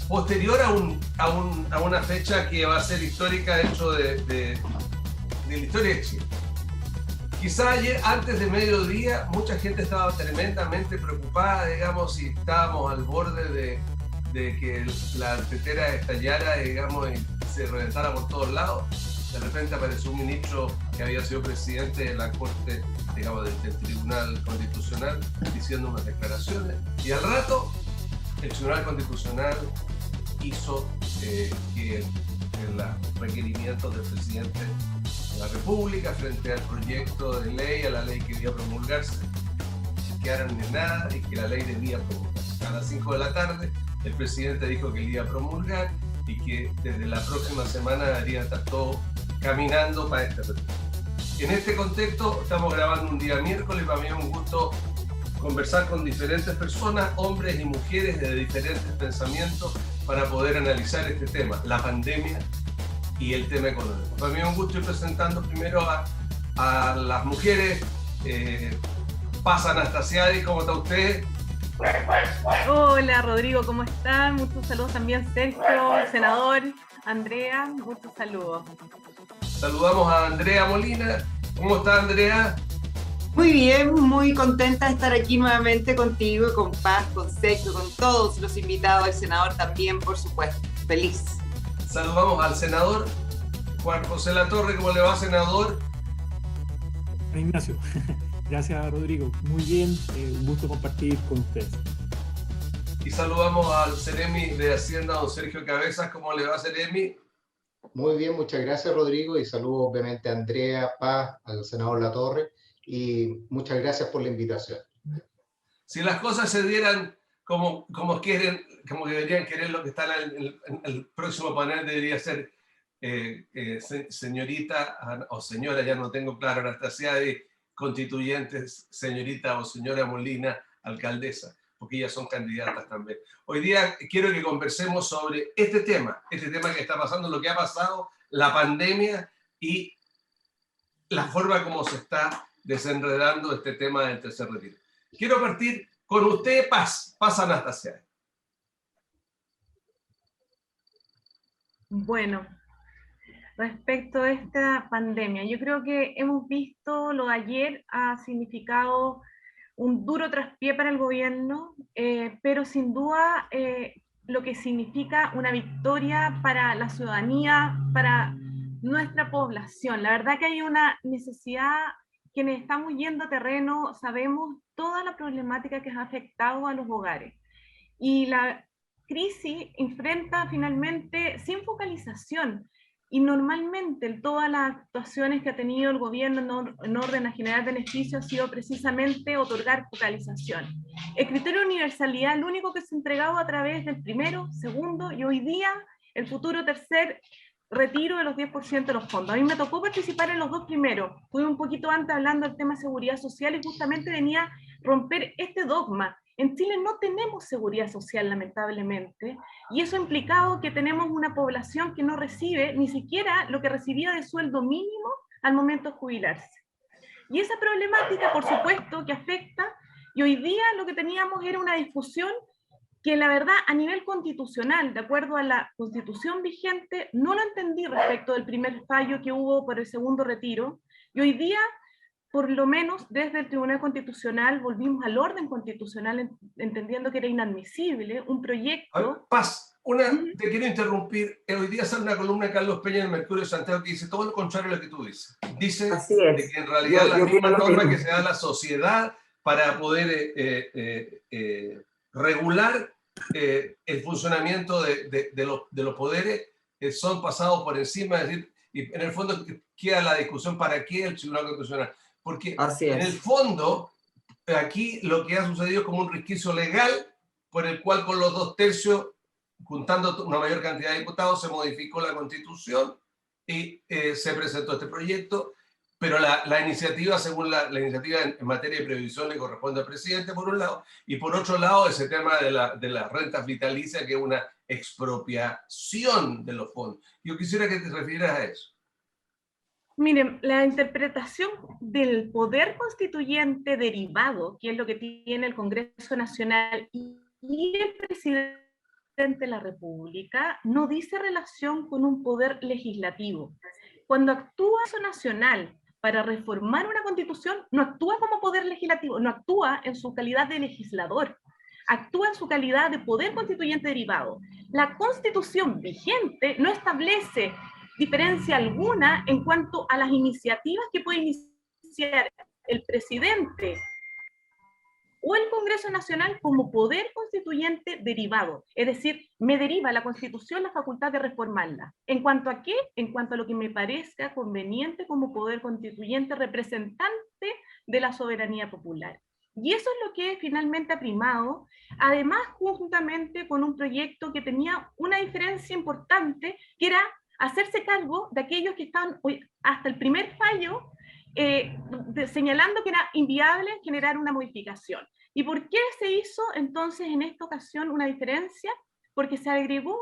posterior a una fecha que va a ser histórica dentro de la historia de Chile. Quizá ayer, antes de mediodía, mucha gente estaba tremendamente preocupada, digamos, y estábamos al borde de que la tetera estallara, digamos, y se reventara por todos lados. De repente apareció un ministro que había sido presidente de la Corte, digamos, del Tribunal Constitucional, diciendo unas declaraciones, y al rato el Tribunal Constitucional hizo que los requerimientos del presidente de la República frente al proyecto de ley, a la ley que debía promulgarse, quedaran en nada y que la ley debía promulgarse. A las 5 de la tarde el presidente dijo que le iba a promulgar y que desde la próxima semana debería estar todo caminando para este retiro. En este contexto estamos grabando un día miércoles, para mí es un gusto conversar con diferentes personas, hombres y mujeres de diferentes pensamientos, para poder analizar este tema, la pandemia y el tema económico. Para mí es un gusto ir presentando primero a las mujeres. Paz Anastasiadi, ¿cómo está usted? Hola Rodrigo, ¿cómo están? Muchos saludos también, Sergio, senador, Andrea, muchos saludos. Saludamos a Andrea Molina. ¿Cómo está, Andrea? Muy bien, muy contenta de estar aquí nuevamente contigo, con Paz, con Sergio, con todos los invitados, el senador también, por supuesto. Feliz. Saludamos al senador Juan José Latorre. ¿Cómo le va, senador? Ignacio, gracias Rodrigo. Muy bien, un gusto compartir con ustedes. Y saludamos al Seremi de Hacienda, don Sergio Cabezas. ¿Cómo le va, Seremi? Muy bien, muchas gracias Rodrigo, y saludo obviamente a Andrea, Paz, al senador Latorre, y muchas gracias por la invitación. Si las cosas se dieran como quieren, como deberían querer, lo que está en el próximo panel debería ser señorita o señora, ya no tengo claro, Anastasiadi, constituyente, señorita o señora Molina, alcaldesa, porque ellas son candidatas también. Hoy día quiero que conversemos sobre este tema que está pasando, lo que ha pasado, la pandemia y la forma como se está desenredando este tema del tercer retiro. Quiero partir con usted, Paz Anastasiadi. Bueno, respecto a esta pandemia, yo creo que hemos visto lo de ayer ha significado un duro traspié para el gobierno, pero sin duda lo que significa una victoria para la ciudadanía, para nuestra población. La verdad que hay una necesidad, quienes estamos yendo a terreno, sabemos toda la problemática que ha afectado a los hogares. Y la crisis enfrenta finalmente sin focalización. Y normalmente todas las actuaciones que ha tenido el gobierno en orden a generar beneficios ha sido precisamente otorgar focalización. El criterio de universalidad es lo único que se ha entregado a través del primero, segundo y hoy día el futuro tercer retiro de los 10% de los fondos. A mí me tocó participar en los dos primeros. Fui un poquito antes hablando del tema de seguridad social y justamente venía a romper este dogma. En Chile no tenemos seguridad social, lamentablemente, y eso ha implicado que tenemos una población que no recibe ni siquiera lo que recibía de sueldo mínimo al momento de jubilarse. Y esa problemática, por supuesto, que afecta, y hoy día lo que teníamos era una discusión que la verdad a nivel constitucional, de acuerdo a la constitución vigente, no lo entendí respecto del primer fallo que hubo por el segundo retiro, y hoy día por lo menos desde el Tribunal Constitucional volvimos al orden constitucional entendiendo que era inadmisible un proyecto... Paz, te quiero interrumpir. Hoy día sale una columna de Carlos Peña en el Mercurio de Santiago que dice todo lo contrario a lo que tú dices. Dice de que en realidad las mismas normas que se da a la sociedad para poder regular el funcionamiento de los poderes son pasados por encima, es decir, y en el fondo queda la discusión para qué el Tribunal Constitucional. Porque en el fondo, aquí lo que ha sucedido es como un resquicio legal por el cual con los 2/3, juntando una mayor cantidad de diputados, se modificó la Constitución y se presentó este proyecto, pero la iniciativa, según la iniciativa en materia de previsión, le corresponde al presidente, por un lado, y por otro lado, ese tema de las rentas vitalicias, que es una expropiación de los fondos. Yo quisiera que te refieras a eso. Miren, la interpretación del poder constituyente derivado, que es lo que tiene el Congreso Nacional y el presidente de la República no dice relación con un poder legislativo. Cuando actúa el Congreso Nacional para reformar una constitución, no actúa como poder legislativo, no actúa en su calidad de legislador, actúa en su calidad de poder constituyente derivado. La constitución vigente no establece diferencia alguna en cuanto a las iniciativas que puede iniciar el presidente o el Congreso Nacional como poder constituyente derivado. Es decir, me deriva la Constitución la facultad de reformarla. ¿En cuanto a qué? En cuanto a lo que me parezca conveniente como poder constituyente representante de la soberanía popular. Y eso es lo que finalmente ha primado, además juntamente con un proyecto que tenía una diferencia importante, que era hacerse cargo de aquellos que estaban hasta el primer fallo señalando que era inviable generar una modificación. ¿Y por qué se hizo entonces en esta ocasión una diferencia? Porque se agregó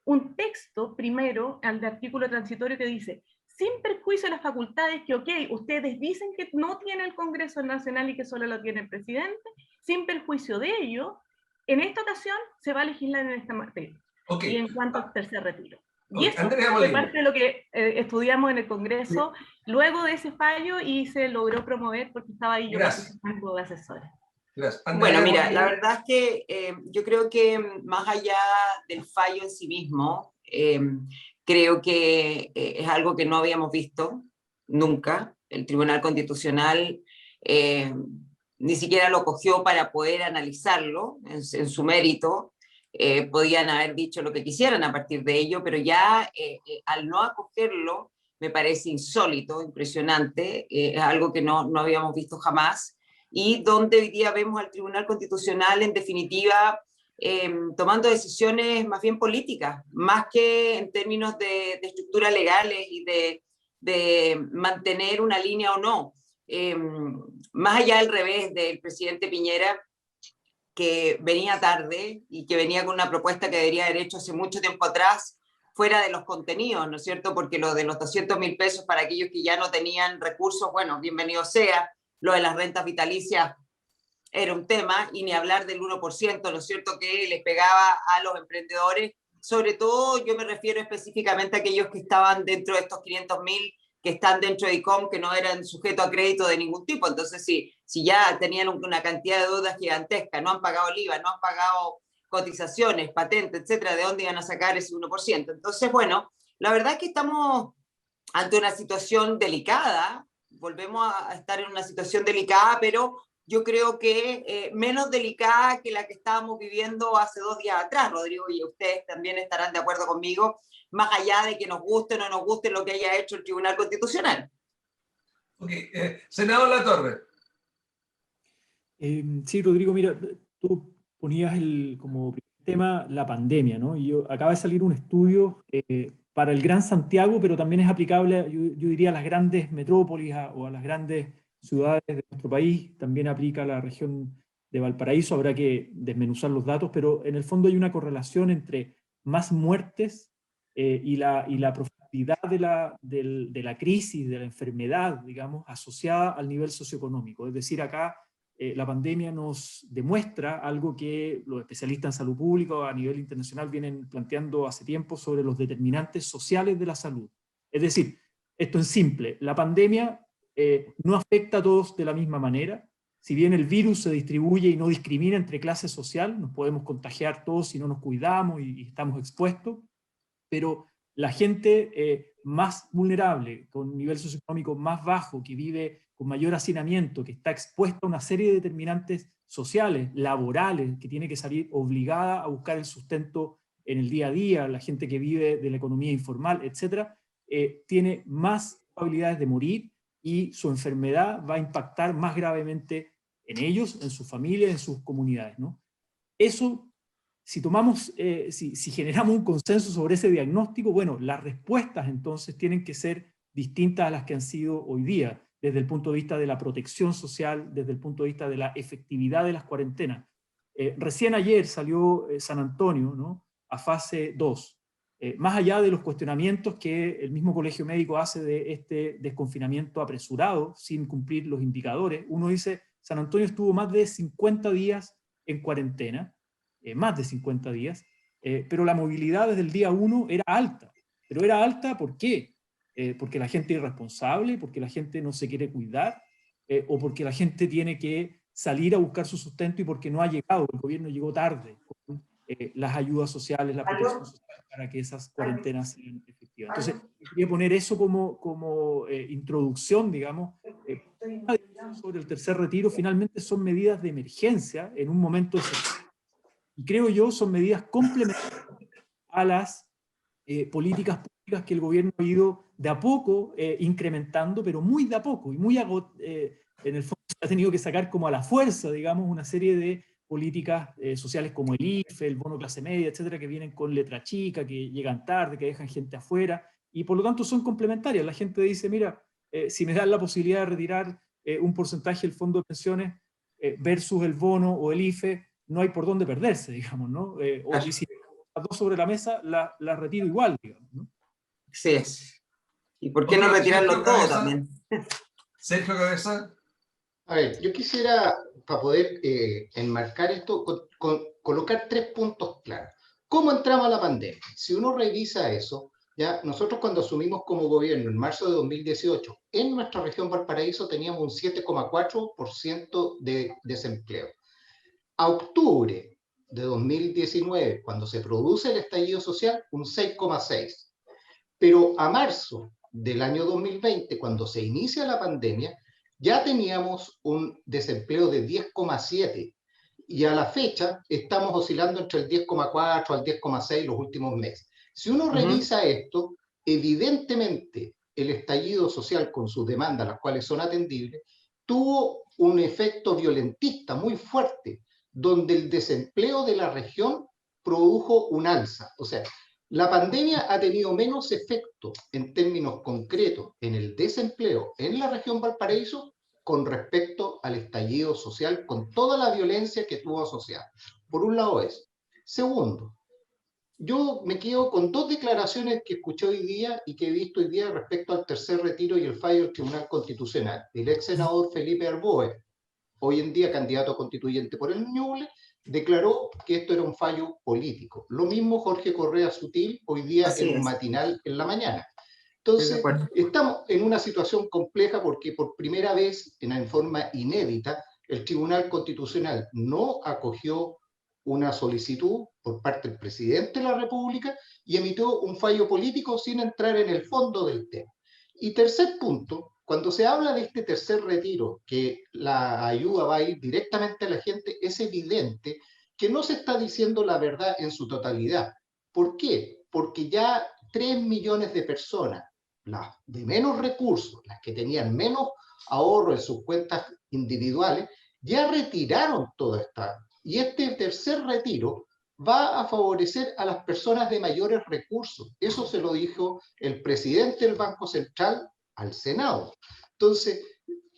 un texto primero al de artículo transitorio que dice, sin perjuicio de las facultades que, ok, ustedes dicen que no tiene el Congreso Nacional y que solo lo tiene el presidente, sin perjuicio de ello, en esta ocasión se va a legislar en esta materia. Okay. Y en cuanto al tercer retiro. Y eso fue parte de lo que estudiamos en el Congreso luego de ese fallo y se logró promover porque estaba ahí yo participando de asesora. Bueno, mira, la verdad es que yo creo que más allá del fallo en sí mismo, creo que es algo que no habíamos visto nunca. El Tribunal Constitucional ni siquiera lo cogió para poder analizarlo en su mérito. Podían haber dicho lo que quisieran a partir de ello, pero ya al no acogerlo me parece insólito, impresionante, es algo que no habíamos visto jamás, y donde hoy día vemos al Tribunal Constitucional en definitiva tomando decisiones más bien políticas, más que en términos de estructuras legales y de mantener una línea o no. Más allá del revés del presidente Piñera, que venía tarde y que venía con una propuesta que debería haber hecho hace mucho tiempo atrás, fuera de los contenidos, ¿no es cierto? Porque lo de los 200.000 pesos para aquellos que ya no tenían recursos, bueno, bienvenido sea. Lo de las rentas vitalicias era un tema, y ni hablar del 1%, ¿no es cierto?, que les pegaba a los emprendedores. Sobre todo yo me refiero específicamente a aquellos que estaban dentro de estos 500.000 que están dentro de ICOM, que no eran sujetos a crédito de ningún tipo. Entonces, si ya tenían una cantidad de deudas gigantescas, no han pagado el IVA, no han pagado cotizaciones, patentes, etcétera, ¿de dónde iban a sacar ese 1%? Entonces, bueno, la verdad es que estamos ante una situación delicada, volvemos a estar en una situación delicada, pero yo creo que menos delicada que la que estábamos viviendo hace 2 días atrás, Rodrigo, y ustedes también estarán de acuerdo conmigo, más allá de que nos guste o no nos guste lo que haya hecho el Tribunal Constitucional. Ok, senador Latorre. Sí, Rodrigo, mira, tú ponías como tema la pandemia, ¿no? Y acaba de salir un estudio para el Gran Santiago, pero también es aplicable, yo diría, a las grandes metrópolis o a las grandes ciudades de nuestro país, también aplica a la región de Valparaíso, habrá que desmenuzar los datos, pero en el fondo hay una correlación entre más muertes y la profundidad de la crisis, de la enfermedad, digamos, asociada al nivel socioeconómico. Es decir, acá la pandemia nos demuestra algo que los especialistas en salud pública a nivel internacional vienen planteando hace tiempo sobre los determinantes sociales de la salud. Es decir, esto en simple, la pandemia no afecta a todos de la misma manera. Si bien el virus se distribuye y no discrimina entre clases sociales, nos podemos contagiar todos si no nos cuidamos y estamos expuestos, pero la gente más vulnerable, con un nivel socioeconómico más bajo, que vive con mayor hacinamiento, que está expuesta a una serie de determinantes sociales, laborales, que tiene que salir obligada a buscar el sustento en el día a día, la gente que vive de la economía informal, etcétera, tiene más probabilidades de morir y su enfermedad va a impactar más gravemente en ellos, en sus familias, en sus comunidades, ¿no? Eso, si generamos un consenso sobre ese diagnóstico, bueno, las respuestas entonces tienen que ser distintas a las que han sido hoy día, desde el punto de vista de la protección social, desde el punto de vista de la efectividad de las cuarentenas. Recién ayer salió San Antonio, ¿no?, a fase 2. Más allá de los cuestionamientos que el mismo Colegio Médico hace de este desconfinamiento apresurado, sin cumplir los indicadores, uno dice, San Antonio estuvo más de 50 días en cuarentena, más de 50 días, pero la movilidad desde el día 1 era alta. Pero era alta, ¿por qué? Porque la gente es irresponsable, porque la gente no se quiere cuidar, o porque la gente tiene que salir a buscar su sustento y porque no ha llegado, el gobierno llegó tarde con las ayudas sociales, la protección social para que esas cuarentenas sean efectivas. Entonces, quería poner eso como introducción, digamos, sobre el tercer retiro. Finalmente son medidas de emergencia en un momento excepcional. Y creo yo son medidas complementarias a las políticas públicas que el gobierno ha ido de a poco incrementando, pero muy de a poco, y muy en el fondo se ha tenido que sacar como a la fuerza, digamos, una serie de políticas sociales como el IFE, el bono clase media, etcétera, que vienen con letra chica, que llegan tarde, que dejan gente afuera, y por lo tanto son complementarias. La gente dice, mira, si me dan la posibilidad de retirar un porcentaje del fondo de pensiones versus el bono o el IFE, no hay por dónde perderse, digamos, ¿no? O si las dos sobre la mesa, las retiro igual, digamos, ¿no? Sí. ¿Y por qué no retirarlo todo también? Sergio Cabeza. A ver, yo quisiera, para poder enmarcar esto, colocar 3 puntos claros. ¿Cómo entramos a la pandemia? Si uno revisa eso, ya nosotros cuando asumimos como gobierno en marzo de 2018, en nuestra región Valparaíso teníamos un 7,4% de desempleo. A octubre de 2019, cuando se produce el estallido social, un 6,6%. Pero a marzo del año 2020, cuando se inicia la pandemia, ya teníamos un desempleo de 10,7%, y a la fecha estamos oscilando entre el 10,4 al 10,6 los últimos meses. Si uno revisa esto, evidentemente el estallido social con sus demandas, las cuales son atendibles, tuvo un efecto violentista muy fuerte, donde el desempleo de la región produjo un alza. O sea, la pandemia ha tenido menos efecto en términos concretos en el desempleo en la región Valparaíso con respecto al estallido social, con toda la violencia que tuvo asociada. Por un lado eso. Segundo, yo me quedo con 2 declaraciones que escuché hoy día y que he visto hoy día respecto al tercer retiro y el fallo del Tribunal Constitucional. El ex senador Felipe Arboe, hoy en día candidato constituyente por el Ñuble, declaró que esto era un fallo político. Lo mismo Jorge Correa Sutil hoy día Así en un es. matinal en la mañana. Entonces, estamos en una situación compleja porque por primera vez, en forma inédita, el Tribunal Constitucional no acogió una solicitud por parte del presidente de la República y emitió un fallo político sin entrar en el fondo del tema. Y tercer punto, cuando se habla de este tercer retiro, que la ayuda va a ir directamente a la gente, es evidente que no se está diciendo la verdad en su totalidad. ¿Por qué? Porque ya 3 millones de personas, las de menos recursos, las que tenían menos ahorro en sus cuentas individuales, ya retiraron toda esta. Y este tercer retiro va a favorecer a las personas de mayores recursos. Eso se lo dijo el presidente del Banco Central al Senado. Entonces,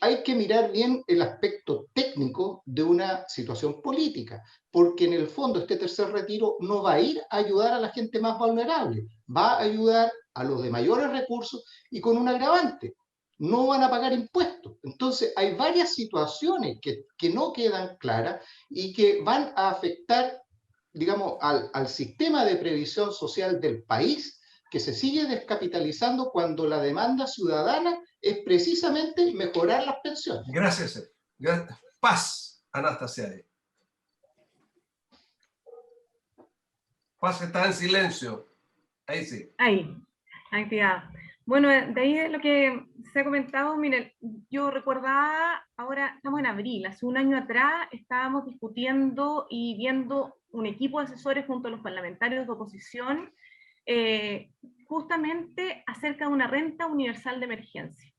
hay que mirar bien el aspecto técnico de una situación política, porque en el fondo este tercer retiro no va a ir a ayudar a la gente más vulnerable, va a ayudar a los de mayores recursos y con un agravante, no van a pagar impuestos. Entonces hay varias situaciones que no quedan claras y que van a afectar, digamos, al sistema de previsión social del país, que se sigue descapitalizando cuando la demanda ciudadana es precisamente mejorar las pensiones. Gracias. Paz, Anastasia. Paz está en silencio. Ahí sí. Ahí, activada. Bueno, de ahí de lo que se ha comentado, miren, yo recordaba, ahora estamos en abril, hace un año atrás estábamos discutiendo y viendo un equipo de asesores junto a los parlamentarios de oposición, justamente acerca de una renta universal de emergencia.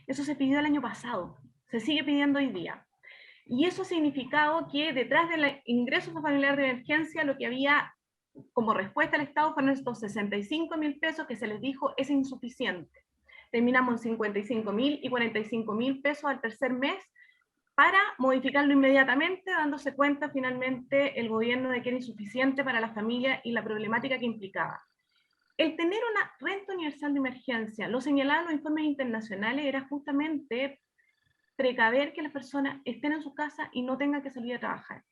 Eso se pidió el año pasado, se sigue pidiendo hoy día. Y eso ha significado que detrás del ingreso familiar de emergencia lo que había como respuesta al Estado fueron estos 65.000 pesos que se les dijo es insuficiente. Terminamos en 55.000 y 45.000 pesos al tercer mes para modificarlo inmediatamente, dándose cuenta finalmente el gobierno de que era insuficiente para la familia y la problemática que implicaba. El tener una renta universal de emergencia, lo señalaban los informes internacionales, era justamente precaver que las personas estén en su casa y no tengan que salir a trabajar.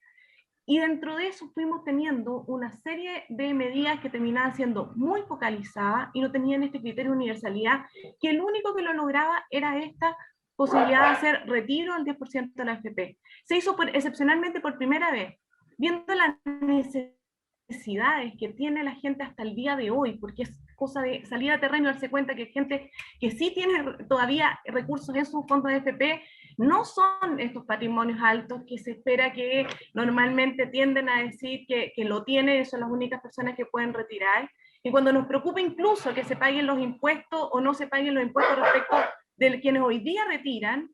Y dentro de eso fuimos teniendo una serie de medidas que terminaban siendo muy focalizadas y no tenían este criterio de universalidad, que el único que lo lograba era esta posibilidad de hacer retiro del 10% de la AFP. Se hizo excepcionalmente por primera vez, viendo las necesidades que tiene la gente hasta el día de hoy, porque es cosa de salir a terreno y darse cuenta que hay gente que sí tiene todavía recursos en sus fondos de AFP, no son estos patrimonios altos que se espera, que normalmente tienden a decir que lo tienen, son las únicas personas que pueden retirar. Y cuando nos preocupa incluso que se paguen los impuestos o no se paguen los impuestos respecto de quienes hoy día retiran,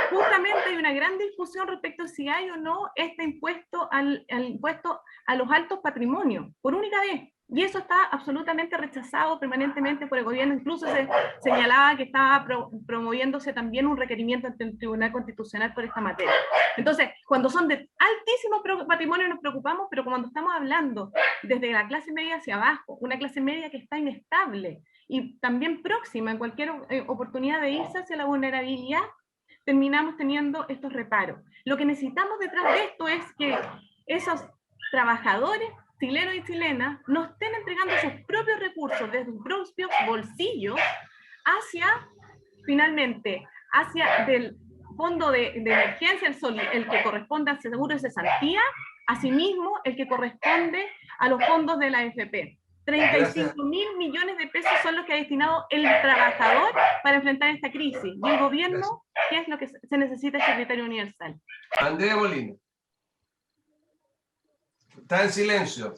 justamente hay una gran discusión respecto a si hay o no este impuesto al impuesto a los altos patrimonios, por única vez. Y eso está absolutamente rechazado permanentemente por el gobierno. Incluso se señalaba que estaba promoviéndose también un requerimiento ante el Tribunal Constitucional por esta materia. Entonces, cuando son de altísimos patrimonios nos preocupamos, pero cuando estamos hablando desde la clase media hacia abajo, una clase media que está inestable y también próxima en cualquier oportunidad de irse hacia la vulnerabilidad, terminamos teniendo estos reparos. Lo que necesitamos detrás de esto es que esos trabajadores chilenos y chilenas no estén entregando sus propios recursos desde sus propios bolsillos hacia, finalmente, hacia del fondo de emergencia, el que corresponde al seguro de cesantía, asimismo el que corresponde a los fondos de la AFP. 35.000 millones de pesos son los que ha destinado el trabajador para enfrentar esta crisis. Y el gobierno, ¿qué es lo que se necesita? Este criterio universal. Andrea Molina. Está en silencio.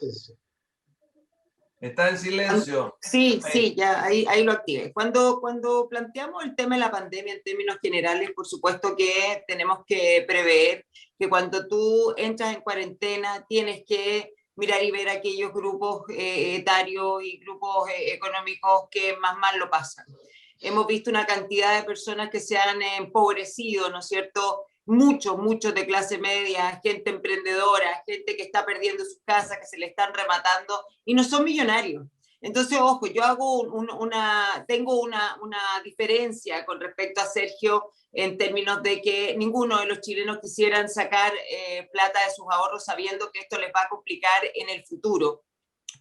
Está en silencio. Sí, sí, ya ahí lo activé. Cuando planteamos el tema de la pandemia en términos generales, por supuesto que tenemos que prever que cuando tú entras en cuarentena tienes que mirar y ver aquellos grupos etarios y grupos económicos que más mal lo pasan. Hemos visto una cantidad de personas que se han empobrecido, ¿no es cierto?, muchos de clase media, gente emprendedora, gente que está perdiendo sus casas, que se le están rematando y no son millonarios. Entonces, ojo, yo tengo una diferencia con respecto a Sergio en términos de que ninguno de los chilenos quisieran sacar plata de sus ahorros sabiendo que esto les va a complicar en el futuro.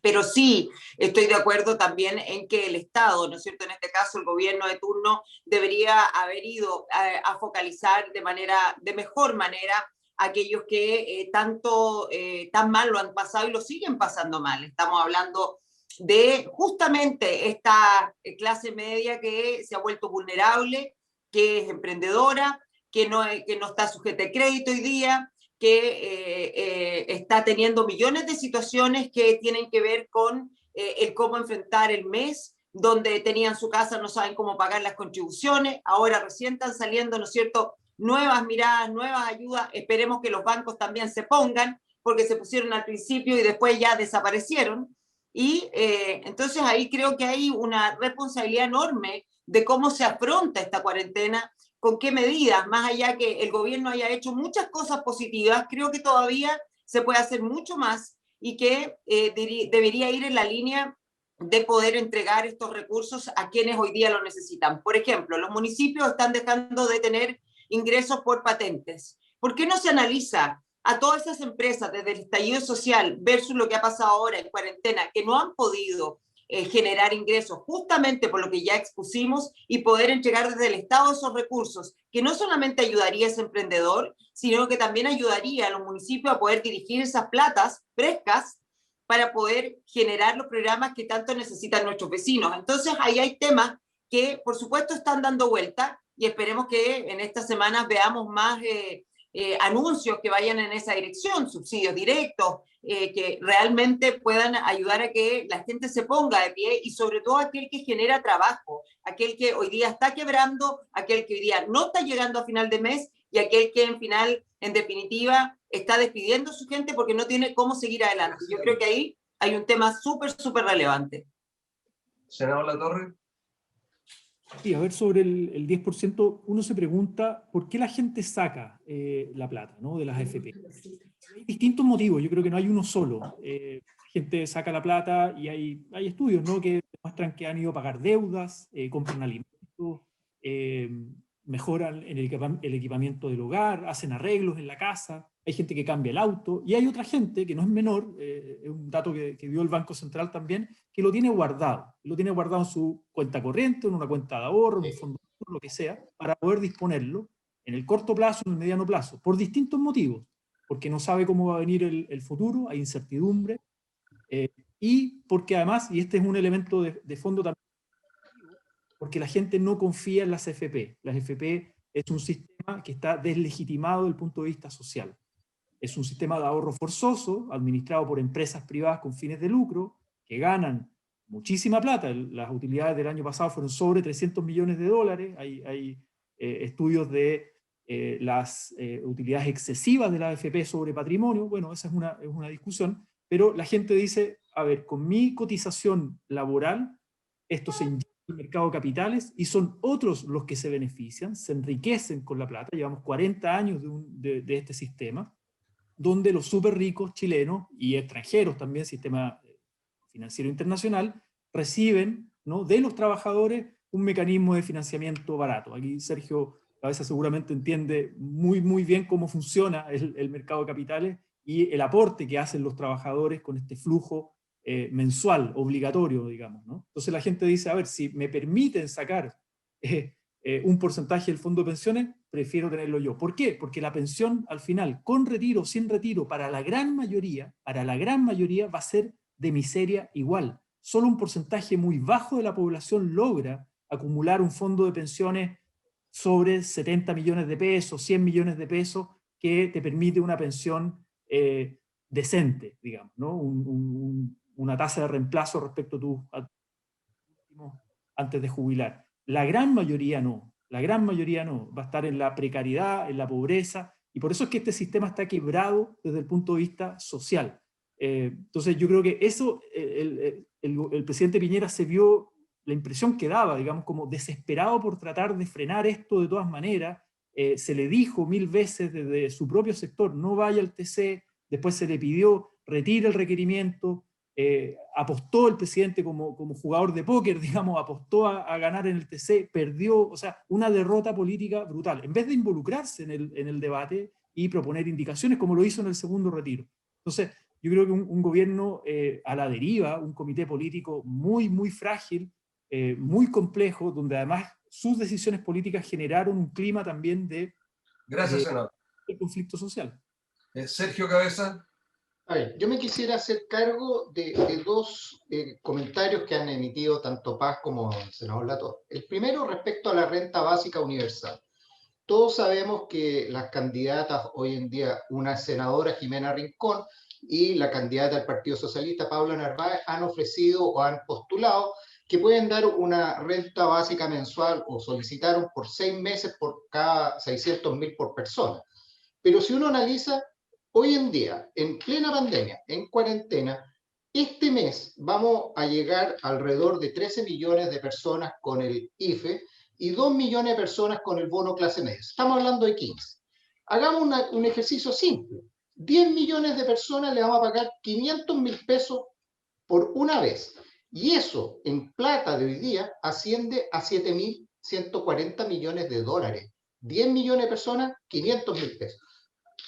Pero sí estoy de acuerdo también en que el Estado, ¿no es cierto?, en este caso el gobierno de turno, debería haber ido a focalizar de mejor manera a aquellos que tan mal lo han pasado y lo siguen pasando mal. Estamos hablando de justamente esta clase media que se ha vuelto vulnerable, que es emprendedora, que no está sujeta a crédito hoy día, que está teniendo millones de situaciones que tienen que ver con el cómo enfrentar el mes, donde tenían su casa, no saben cómo pagar las contribuciones, ahora recién están saliendo, ¿no es cierto?, nuevas miradas, nuevas ayudas, esperemos que los bancos también se pongan, porque se pusieron al principio y después ya desaparecieron, y entonces ahí creo que hay una responsabilidad enorme de cómo se afronta esta cuarentena, con qué medidas, más allá que el gobierno haya hecho muchas cosas positivas, creo que todavía se puede hacer mucho más y que debería ir en la línea de poder entregar estos recursos a quienes hoy día lo necesitan. Por ejemplo, los municipios están dejando de tener ingresos por patentes. ¿Por qué no se analiza a todas esas empresas desde el estallido social versus lo que ha pasado ahora en cuarentena, que no han podido generar ingresos justamente por lo que ya expusimos y poder entregar desde el Estado esos recursos, que no solamente ayudaría a ese emprendedor, sino que también ayudaría a los municipios a poder dirigir esas platas frescas para poder generar los programas que tanto necesitan nuestros vecinos? Entonces ahí hay temas que por supuesto están dando vuelta y esperemos que en estas semanas veamos más anuncios que vayan en esa dirección, subsidios directos, que realmente puedan ayudar a que la gente se ponga de pie y sobre todo aquel que genera trabajo, aquel que hoy día está quebrando, aquel que hoy día no está llegando a final de mes y aquel que en definitiva está despidiendo a su gente porque no tiene cómo seguir adelante. Yo creo que ahí hay un tema súper relevante. Senador Latorre. Sí, a ver, sobre el 10%, uno se pregunta por qué la gente saca la plata, ¿no?, de las AFP. Hay distintos motivos, yo creo que no hay uno solo. Gente saca la plata y hay estudios, ¿no?, que demuestran que han ido a pagar deudas, compran alimentos, mejoran en el equipamiento del hogar, hacen arreglos en la casa. hay gente que cambia el auto, y hay otra gente, que no es menor, es un dato que dio el Banco Central también, que lo tiene guardado en su cuenta corriente, en una cuenta de ahorro, en un fondo, lo que sea, para poder disponerlo en el corto plazo, en el mediano plazo, por distintos motivos, porque no sabe cómo va a venir el futuro, hay incertidumbre, y porque además, y este es un elemento de fondo también, porque la gente no confía en las FP. Las FP es un sistema que está deslegitimado desde el punto de vista social. Es un sistema de ahorro forzoso, administrado por empresas privadas con fines de lucro, que ganan muchísima plata. Las utilidades del año pasado fueron sobre 300 millones de dólares. Hay estudios de las utilidades excesivas de la AFP sobre patrimonio. Bueno, esa es una discusión, pero la gente dice, a ver, con mi cotización laboral, esto se inyecta en el mercado de capitales y son otros los que se benefician, se enriquecen con la plata. Llevamos 40 años de este sistema, donde los súper ricos chilenos y extranjeros también, sistema financiero internacional, reciben, ¿no?, de los trabajadores un mecanismo de financiamiento barato. Aquí Sergio Cabeza seguramente entiende muy bien cómo funciona el mercado de capitales y el aporte que hacen los trabajadores con este flujo mensual, obligatorio, digamos, ¿no? Entonces la gente dice, a ver, si me permiten sacar un porcentaje del fondo de pensiones, prefiero tenerlo yo. ¿Por qué? Porque la pensión, al final, con retiro o sin retiro, para la gran mayoría va a ser de miseria igual. Solo un porcentaje muy bajo de la población logra acumular un fondo de pensiones sobre 70 millones de pesos, 100 millones de pesos, que te permite una pensión decente, digamos, ¿no? Una tasa de reemplazo respecto a tus últimos antes de jubilar. La gran mayoría no, va a estar en la precariedad, en la pobreza, y por eso es que este sistema está quebrado desde el punto de vista social. Entonces yo creo que eso, el presidente Piñera se vio, la impresión que daba, digamos, como desesperado por tratar de frenar esto de todas maneras. Se le dijo 1000 veces desde su propio sector, no vaya al TC, después se le pidió, retire el requerimiento, apostó el presidente como jugador de póker, digamos, apostó a ganar en el TC, perdió, o sea, una derrota política brutal, en vez de involucrarse en el debate y proponer indicaciones como lo hizo en el segundo retiro. Entonces, yo creo que un gobierno a la deriva, un comité político muy frágil, muy complejo, donde además sus decisiones políticas generaron un clima también de conflicto social. Sergio Cabeza. A ver, yo me quisiera hacer cargo de dos comentarios que han emitido tanto Paz como el senador Latorre. El primero, respecto a la renta básica universal. Todos sabemos que las candidatas hoy en día, una senadora, Jimena Rincón, y la candidata del Partido Socialista, Paula Narváez, han ofrecido o han postulado que pueden dar una renta básica mensual o solicitaron por 6 meses por cada 600.000 por persona. Pero si uno analiza, hoy en día, en plena pandemia, en cuarentena, este mes vamos a llegar alrededor de 13 millones de personas con el IFE y 2 millones de personas con el bono clase media. Estamos hablando de 15. Hagamos un ejercicio simple. 10 millones de personas le vamos a pagar 500.000 pesos por una vez. Y eso, en plata de hoy día, asciende a 7.140 millones de dólares. 10 millones de personas, 500.000 pesos.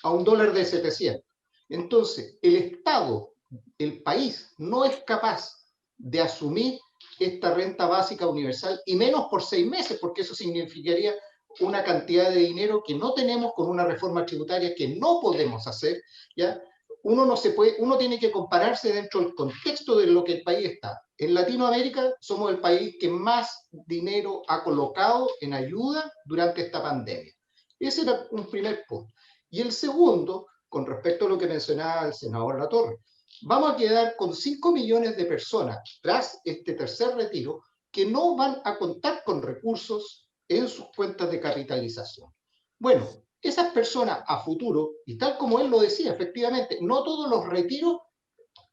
A un dólar de 700. Entonces, el Estado, el país, no es capaz de asumir esta renta básica universal, y menos por 6 meses, porque eso significaría una cantidad de dinero que no tenemos con una reforma tributaria que no podemos hacer, ¿ya? Uno tiene que compararse dentro del contexto de lo que el país está. En Latinoamérica somos el país que más dinero ha colocado en ayuda durante esta pandemia. Ese era un primer punto. Y el segundo, con respecto a lo que mencionaba el senador Latorre, vamos a quedar con 5 millones de personas tras este tercer retiro que no van a contar con recursos en sus cuentas de capitalización. Bueno, esas personas a futuro, y tal como él lo decía, efectivamente, no todos los retiros,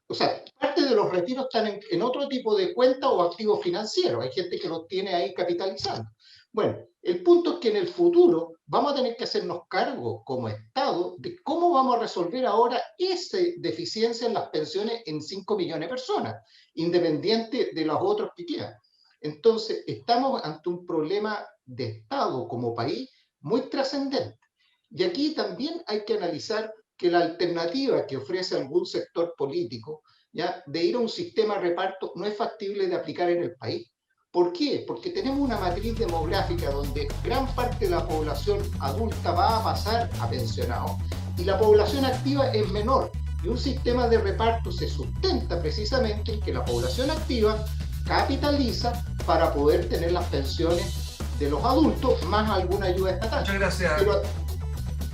o sea, parte de los retiros están en otro tipo de cuenta o activos financieros. Hay gente que los tiene ahí capitalizando. Bueno, el punto es que en el futuro vamos a tener que hacernos cargo como Estado de cómo vamos a resolver ahora esa deficiencia en las pensiones en 5 millones de personas, independiente de los otros que quieran. Entonces, estamos ante un problema de Estado como país muy trascendente. Y aquí también hay que analizar que la alternativa que ofrece algún sector político, ¿ya?, de ir a un sistema de reparto no es factible de aplicar en el país. ¿Por qué? Porque tenemos una matriz demográfica donde gran parte de la población adulta va a pasar a pensionados y la población activa es menor. Y un sistema de reparto se sustenta precisamente en que la población activa capitaliza para poder tener las pensiones de los adultos más alguna ayuda estatal. Muchas gracias. Pero,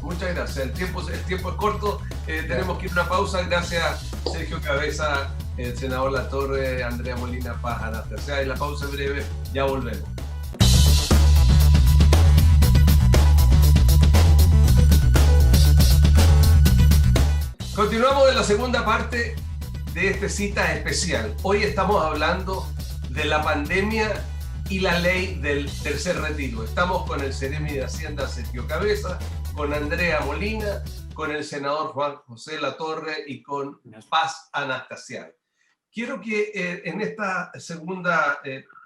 muchas gracias. El tiempo es corto. Tenemos que ir a una pausa. Gracias, Sergio Cabeza, el senador Latorre, Andrea Molina Paz, Anastasia. La pausa es breve. Ya volvemos. Continuamos en la segunda parte de esta cita especial. Hoy estamos hablando de la pandemia y la ley del tercer retiro. Estamos con el Seremi de Hacienda, Sergio Cabeza, con Andrea Molina, con el senador Juan José Latorre y con Paz Anastasia. Quiero que en esta segunda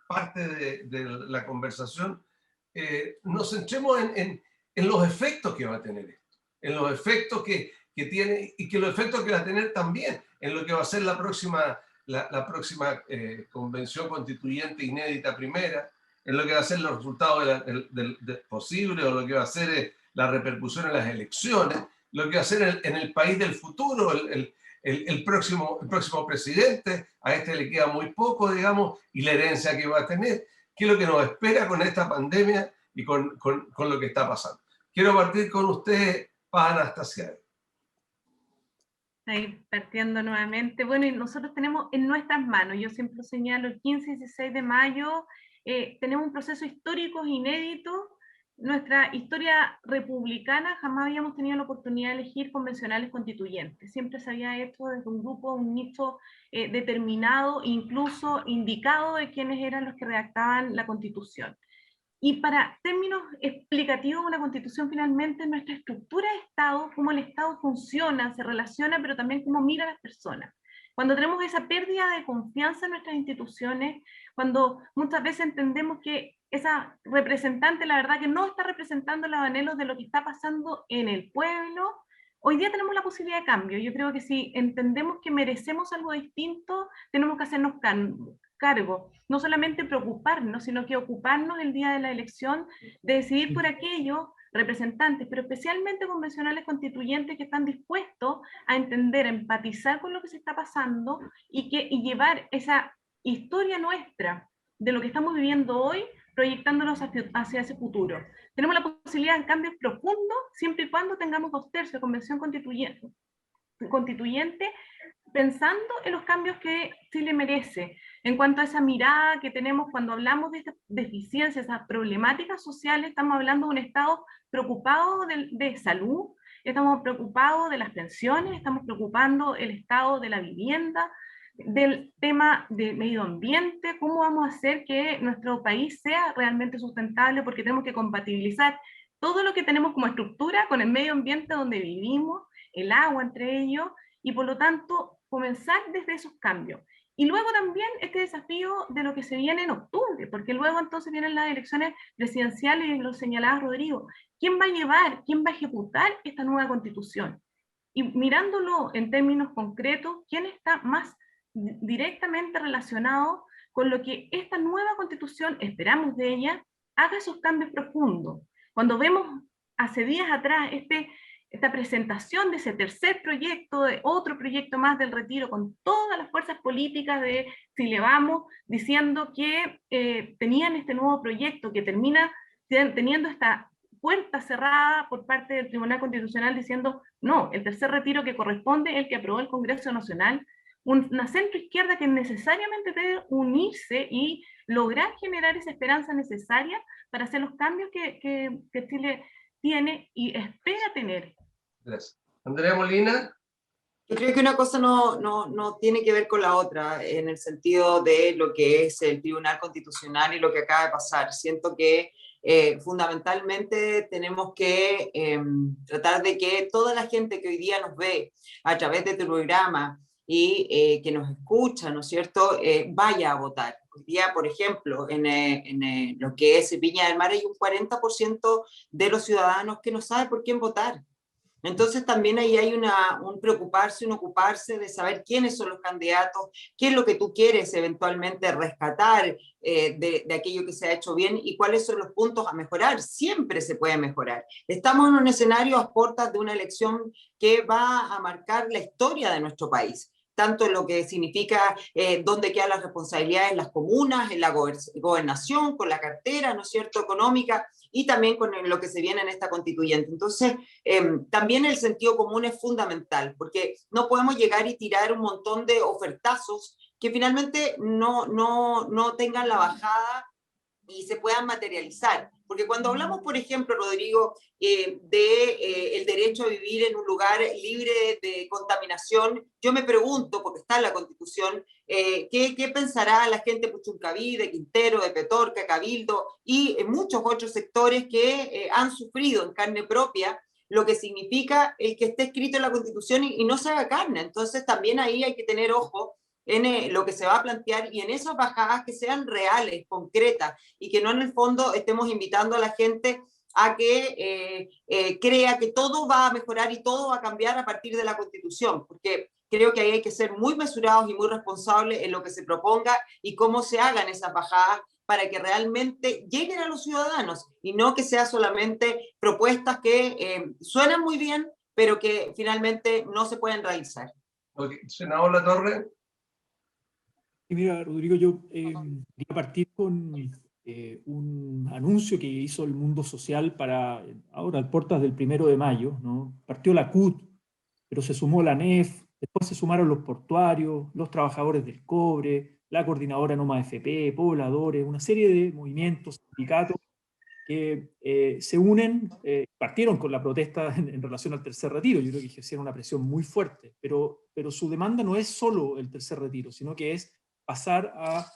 parte de la conversación nos centremos en los efectos que va a tener esto, en los efectos que tiene y que los efectos que va a tener también en lo que va a ser la próxima convención constituyente inédita primera, en lo que va a ser los resultados posibles, o lo que va a ser la repercusión en las elecciones, lo que va a ser en el país del futuro, el próximo presidente. A este le queda muy poco, digamos, y la herencia que va a tener, qué es lo que nos espera con esta pandemia y con lo que está pasando. Quiero partir con usted, Paz Anastasia. Ahí partiendo nuevamente. Bueno, y nosotros tenemos en nuestras manos, yo siempre señalo, el 15 y 16 de mayo, tenemos un proceso histórico inédito. Nuestra historia republicana jamás habíamos tenido la oportunidad de elegir convencionales constituyentes. Siempre se había hecho desde un grupo, un nicho determinado, incluso indicado de quiénes eran los que redactaban la Constitución. Y para términos explicativos de una constitución, finalmente, nuestra estructura de Estado, cómo el Estado funciona, se relaciona, pero también cómo mira a las personas. Cuando tenemos esa pérdida de confianza en nuestras instituciones, cuando muchas veces entendemos que esa representante, la verdad, que no está representando los anhelos de lo que está pasando en el pueblo, hoy día tenemos la posibilidad de cambio. Yo creo que si entendemos que merecemos algo distinto, tenemos que hacernos cargo, no solamente preocuparnos, sino que ocuparnos el día de la elección de decidir por aquellos representantes, pero especialmente convencionales constituyentes que están dispuestos a entender, a empatizar con lo que se está pasando y llevar esa historia nuestra de lo que estamos viviendo hoy, proyectándonos hacia ese futuro. Tenemos la posibilidad de cambios profundos siempre y cuando tengamos 2/3 de convención constituyente pensando en los cambios que Chile merece, en cuanto a esa mirada que tenemos cuando hablamos de estas deficiencias, esas problemáticas sociales. Estamos hablando de un Estado preocupado de salud, estamos preocupados de las pensiones, estamos preocupando el estado de la vivienda, del tema de medio ambiente, cómo vamos a hacer que nuestro país sea realmente sustentable, porque tenemos que compatibilizar todo lo que tenemos como estructura con el medio ambiente donde vivimos, el agua entre ellos, y por lo tanto comenzar desde esos cambios. Y luego también este desafío de lo que se viene en octubre, porque luego entonces vienen las elecciones presidenciales, y lo señalaba Rodrigo. ¿Quién va a llevar, quién va a ejecutar esta nueva constitución? Y mirándolo en términos concretos, ¿quién está más directamente relacionado con lo que esta nueva constitución, esperamos de ella, haga esos cambios profundos? Cuando vemos hace días atrás esta presentación de ese tercer proyecto, de otro proyecto más del retiro, con todas las fuerzas políticas de Chile Vamos, diciendo que tenían este nuevo proyecto que termina teniendo esta puerta cerrada por parte del Tribunal Constitucional diciendo, no, el tercer retiro que corresponde, el que aprobó el Congreso Nacional, una centroizquierda que necesariamente debe unirse y lograr generar esa esperanza necesaria para hacer los cambios que Chile tiene y espera tener. Gracias. Andrea Molina. Yo creo que una cosa no tiene que ver con la otra, en el sentido de lo que es el Tribunal Constitucional y lo que acaba de pasar. Siento que fundamentalmente tenemos que tratar de que toda la gente que hoy día nos ve a través de tu programa y que nos escucha, ¿no es cierto?, vaya a votar. Hoy día, por ejemplo, en lo que es Viña del Mar hay un 40% de los ciudadanos que no saben por quién votar. Entonces también ahí hay un preocuparse, un ocuparse de saber quiénes son los candidatos, qué es lo que tú quieres eventualmente rescatar de aquello que se ha hecho bien y cuáles son los puntos a mejorar. Siempre se puede mejorar. Estamos en un escenario a puertas de una elección que va a marcar la historia de nuestro país, tanto en lo que significa dónde quedan las responsabilidades en las comunas, en la gobernación, con la cartera, ¿no es cierto?, económica, y también con lo que se viene en esta constituyente. Entonces, también el sentido común es fundamental, porque no podemos llegar y tirar un montón de ofertazos que finalmente no tengan la bajada y se puedan materializar. Porque cuando hablamos, por ejemplo, Rodrigo, el derecho a vivir en un lugar libre de contaminación, yo me pregunto, porque está en la Constitución, ¿qué pensará la gente de Puchuncaví, de Quintero, de Petorca, Cabildo y muchos otros sectores que han sufrido en carne propia lo que significa el que esté escrito en la Constitución y no se haga carne? Entonces también ahí hay que tener ojo en lo que se va a plantear y en esas bajadas que sean reales, concretas, y que no en el fondo estemos invitando a la gente a que crea que todo va a mejorar y todo va a cambiar a partir de la Constitución, porque creo que ahí hay que ser muy mesurados y muy responsables en lo que se proponga y cómo se hagan esas bajadas para que realmente lleguen a los ciudadanos y no que sean solamente propuestas que suenan muy bien, pero que finalmente no se pueden realizar. Okay. Senador Latorre. Y mira, Rodrigo, yo quería partir con un anuncio que hizo el Mundo Social para ahora, a puertas del 1 de mayo, ¿no? Partió la CUT, pero se sumó la ANEF, después se sumaron los portuarios, los trabajadores del cobre, la coordinadora Noma FP, pobladores, una serie de movimientos, sindicatos que se unen, partieron con la protesta en relación al tercer retiro. Yo creo que ejercieron una presión muy fuerte, pero su demanda no es solo el tercer retiro, sino que es pasar a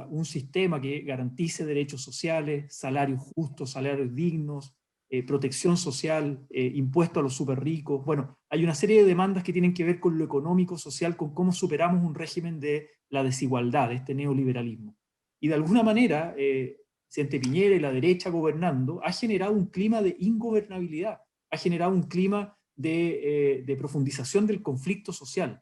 un sistema que garantice derechos sociales, salarios justos, salarios dignos, protección social, impuesto a los súper ricos. Bueno, hay una serie de demandas que tienen que ver con lo económico, social, con cómo superamos un régimen de la desigualdad, de este neoliberalismo. Y de alguna manera, presidente Piñera y la derecha gobernando, ha generado un clima de ingobernabilidad, ha generado un clima de profundización del conflicto social.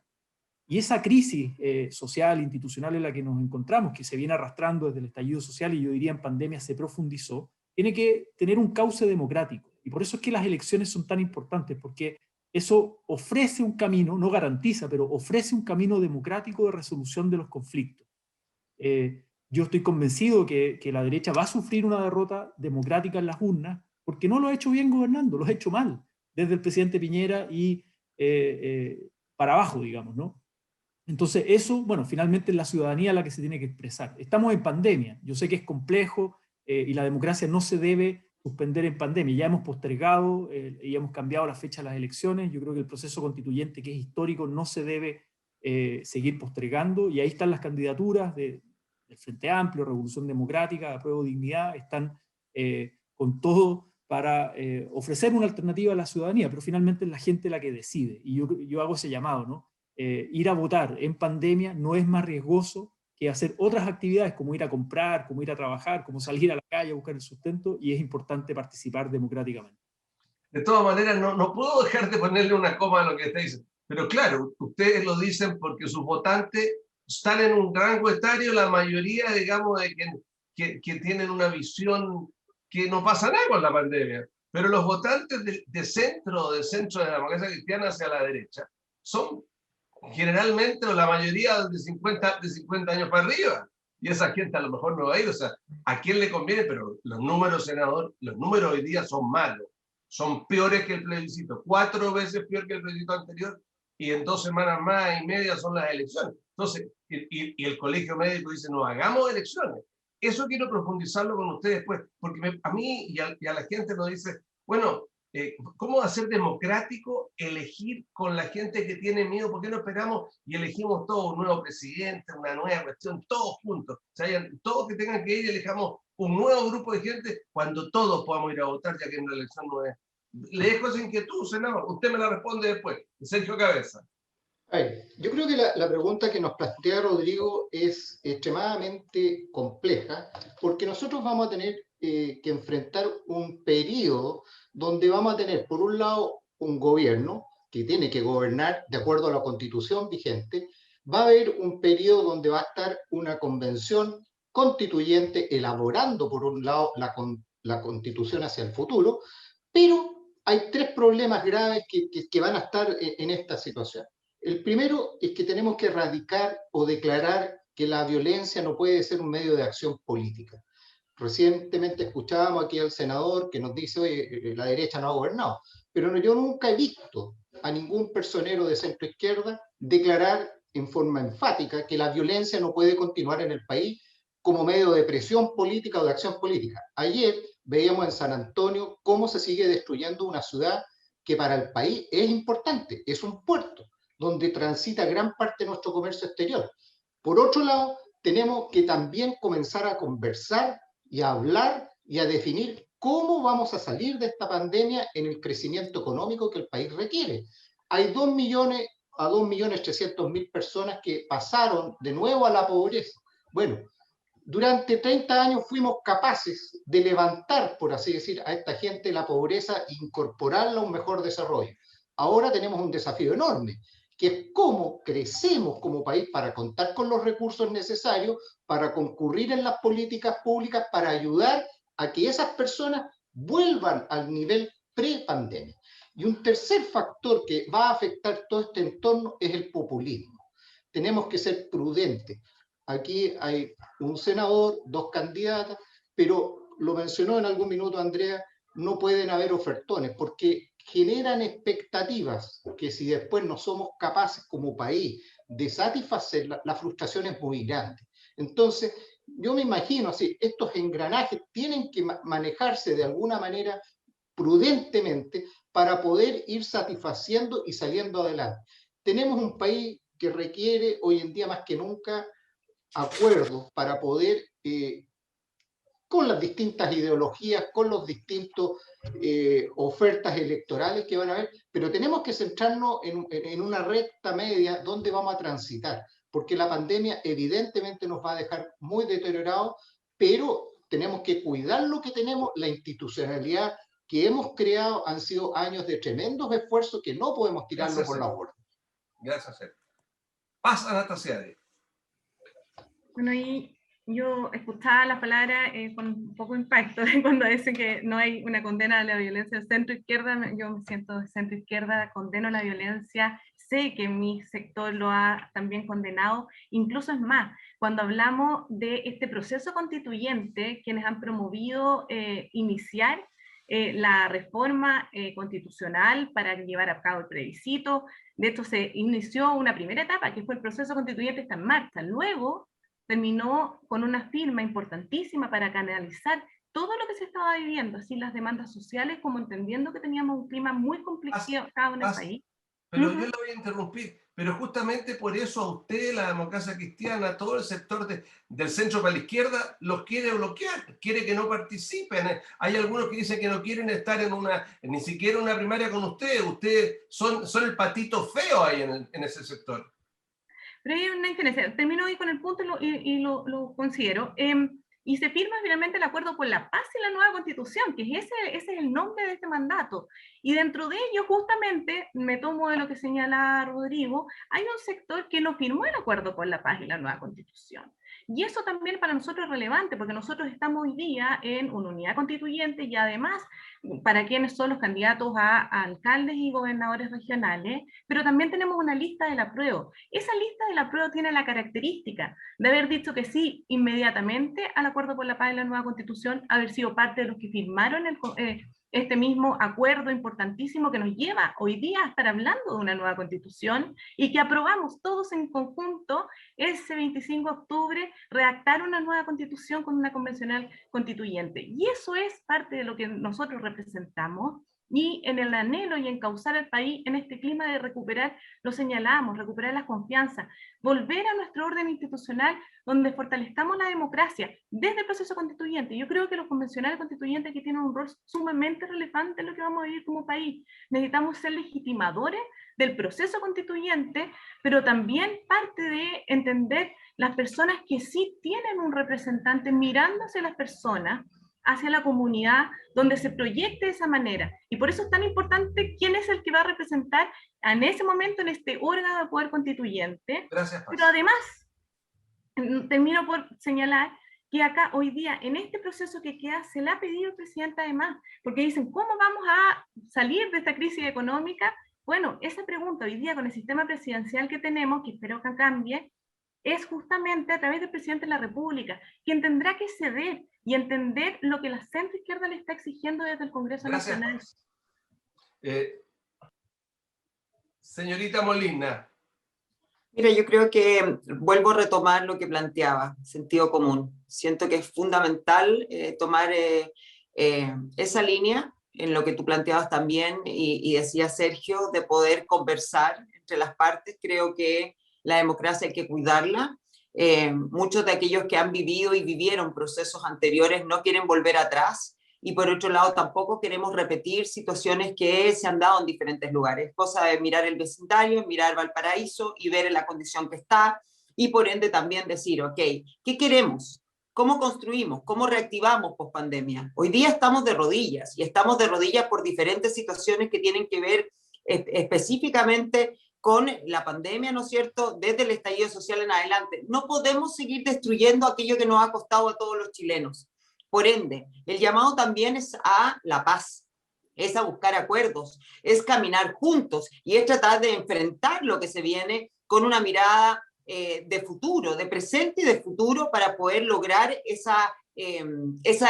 Y esa crisis social, institucional en la que nos encontramos, que se viene arrastrando desde el estallido social y yo diría en pandemia se profundizó, tiene que tener un cauce democrático. Y por eso es que las elecciones son tan importantes, porque eso ofrece un camino, no garantiza, pero ofrece un camino democrático de resolución de los conflictos. Yo estoy convencido que la derecha va a sufrir una derrota democrática en las urnas, porque no lo ha hecho bien gobernando, lo ha hecho mal, desde el presidente Piñera y para abajo, digamos, ¿no? Entonces eso, bueno, finalmente es la ciudadanía la que se tiene que expresar. Estamos en pandemia, yo sé que es complejo y la democracia no se debe suspender en pandemia. Ya hemos postergado y hemos cambiado la fecha de las elecciones. Yo creo que el proceso constituyente, que es histórico, no se debe seguir postergando, y ahí están las candidaturas del Frente Amplio, Revolución Democrática, Apruebo Dignidad, están con todo para ofrecer una alternativa a la ciudadanía, pero finalmente es la gente la que decide, y yo hago ese llamado, ¿no? Ir a votar en pandemia no es más riesgoso que hacer otras actividades como ir a comprar, como ir a trabajar, como salir a la calle a buscar el sustento, y es importante participar democráticamente. De todas maneras, no puedo dejar de ponerle una coma a lo que usted dice, pero claro, ustedes lo dicen porque sus votantes están en un rango etario, la mayoría, digamos, de que tienen una visión que no pasa nada con la pandemia, pero los votantes de centro de la democracia cristiana hacia la derecha son generalmente, o la mayoría, de 50 años para arriba, y esa gente a lo mejor no va a ir. O sea, ¿a quién le conviene? Pero los números, senador, los números hoy día son malos, son peores que el plebiscito, 4 veces peor que el plebiscito anterior, y en 2 semanas más y media son las elecciones. Entonces, y el colegio médico dice, no hagamos elecciones. Eso quiero profundizarlo con ustedes después, porque a mí y a la gente nos dice, bueno, ¿cómo va a ser democrático elegir con la gente que tiene miedo? ¿Por qué no esperamos y elegimos todos un nuevo presidente, una nueva cuestión, todos juntos? O sea, todos que tengan que ir y elijamos un nuevo grupo de gente cuando todos podamos ir a votar, ya que en la elección no es. Le dejo esa inquietud, senador. Usted me la responde después. Sergio Cabeza. Yo creo que la pregunta que nos plantea Rodrigo es extremadamente compleja, porque nosotros vamos a tener que enfrentar un periodo donde vamos a tener, por un lado, un gobierno que tiene que gobernar de acuerdo a la constitución vigente, va a haber un periodo donde va a estar una convención constituyente elaborando, por un lado, la constitución hacia el futuro, pero hay tres problemas graves que van a estar en esta situación. El primero es que tenemos que erradicar o declarar que la violencia no puede ser un medio de acción política. Recientemente escuchábamos aquí al senador que nos dice, oye, la derecha no ha gobernado, pero yo nunca he visto a ningún personero de centro izquierda declarar en forma enfática que la violencia no puede continuar en el país como medio de presión política o de acción política. Ayer veíamos en San Antonio cómo se sigue destruyendo una ciudad que para el país es importante, es un puerto donde transita gran parte de nuestro comercio exterior. Por otro lado, tenemos que también comenzar a conversar y a hablar y a definir cómo vamos a salir de esta pandemia en el crecimiento económico que el país requiere. Hay 2 millones a 2.300.000 personas que pasaron de nuevo a la pobreza. Bueno, durante 30 años fuimos capaces de levantar, por así decir, a esta gente de la pobreza e incorporarla a un mejor desarrollo. Ahora tenemos un desafío enorme, que es cómo crecemos como país para contar con los recursos necesarios, para concurrir en las políticas públicas, para ayudar a que esas personas vuelvan al nivel pre-pandemia. Y un tercer factor que va a afectar todo este entorno es el populismo. Tenemos que ser prudentes. Aquí hay un senador, 2 candidatas, pero lo mencionó en algún minuto Andrea, no pueden haber ofertones, porque generan expectativas que si después no somos capaces como país de satisfacer, la frustración es muy grande. Entonces, yo me imagino así, estos engranajes tienen que manejarse de alguna manera prudentemente para poder ir satisfaciendo y saliendo adelante. Tenemos un país que requiere hoy en día más que nunca acuerdos para poder con las distintas ideologías, con los distintos ofertas electorales que van a haber, pero tenemos que centrarnos en una recta media donde vamos a transitar, porque la pandemia evidentemente nos va a dejar muy deteriorados, pero tenemos que cuidar lo que tenemos, la institucionalidad que hemos creado han sido años de tremendos esfuerzos que no podemos tirarlo por la borda. Gracias, Sergio. Paz, Anastasia. Bueno, y yo escuchaba las palabras con un poco de impacto cuando dicen que no hay una condena a la violencia del centro izquierda. Yo me siento de centro izquierda, condeno la violencia, sé que mi sector lo ha también condenado, incluso es más, cuando hablamos de este proceso constituyente, quienes han promovido iniciar la reforma constitucional para llevar a cabo el plebiscito. De hecho, se inició una primera etapa, que fue el proceso constituyente está en marcha. Luego terminó con una firma importantísima para canalizar todo lo que se estaba viviendo, así las demandas sociales, como entendiendo que teníamos un clima muy complicado en el país. Pero yo la voy a interrumpir, pero justamente por eso a usted, la democracia cristiana, todo el sector del centro para la izquierda, los quiere bloquear, quiere que no participen. Hay algunos que dicen que no quieren estar ni siquiera en una primaria con ustedes son el patito feo ahí en ese sector. Pero hay una diferencia. Termino hoy con el punto y lo considero. Y se firma finalmente el acuerdo por la paz y la nueva constitución, que ese es el nombre de este mandato. Y dentro de ello, justamente, me tomo de lo que señala Rodrigo, hay un sector que no firmó el acuerdo por la paz y la nueva constitución. Y eso también para nosotros es relevante, porque nosotros estamos hoy día en una unidad constituyente y además para quienes son los candidatos a alcaldes y gobernadores regionales, pero también tenemos una lista del apruebo. Esa lista del apruebo tiene la característica de haber dicho que sí inmediatamente al acuerdo por la paz y la nueva constitución, haber sido parte de los que firmaron este mismo acuerdo importantísimo que nos lleva hoy día a estar hablando de una nueva constitución y que aprobamos todos en conjunto ese 25 de octubre, redactar una nueva constitución con una convencional constituyente. Y eso es parte de lo que nosotros representamos y en el anhelo y encauzar al país en este clima de recuperar, lo señalamos, recuperar la confianza, volver a nuestro orden institucional donde fortalezcamos la democracia desde el proceso constituyente. Yo creo que los convencionales constituyentes que tienen un rol sumamente relevante en lo que vamos a vivir como país. Necesitamos ser legitimadores del proceso constituyente, pero también parte de entender las personas que sí tienen un representante mirándose a las personas, hacia la comunidad, donde se proyecte de esa manera. Y por eso es tan importante quién es el que va a representar en ese momento en este órgano de poder constituyente. Gracias, Paz. Pero además, termino por señalar que acá hoy día, en este proceso que queda, se le ha pedido al presidente además, porque dicen, ¿cómo vamos a salir de esta crisis económica? Bueno, esa pregunta hoy día con el sistema presidencial que tenemos, que espero que cambie, es justamente a través del presidente de la República, quien tendrá que ceder y entender lo que la centroizquierda le está exigiendo desde el Congreso Gracias, Nacional. Paz. Señorita Molina. Mira, yo creo que vuelvo a retomar lo que planteaba, sentido común. Siento que es fundamental tomar esa línea en lo que tú planteabas también y decía Sergio, de poder conversar entre las partes. Creo que la democracia hay que cuidarla. Muchos de aquellos que han vivido y vivieron procesos anteriores no quieren volver atrás. Y por otro lado, tampoco queremos repetir situaciones que se han dado en diferentes lugares. Cosa de mirar el vecindario, mirar Valparaíso y ver en la condición que está, y por ende también decir, ok, ¿qué queremos? ¿Cómo construimos? ¿Cómo reactivamos post-pandemia? Hoy día estamos de rodillas, y estamos de rodillas por diferentes situaciones que tienen que ver específicamente con la pandemia, ¿no es cierto?, desde el estallido social en adelante. No podemos seguir destruyendo aquello que nos ha costado a todos los chilenos. Por ende, el llamado también es a la paz, es a buscar acuerdos, es caminar juntos y es tratar de enfrentar lo que se viene con una mirada de futuro, de presente y de futuro, para poder lograr esa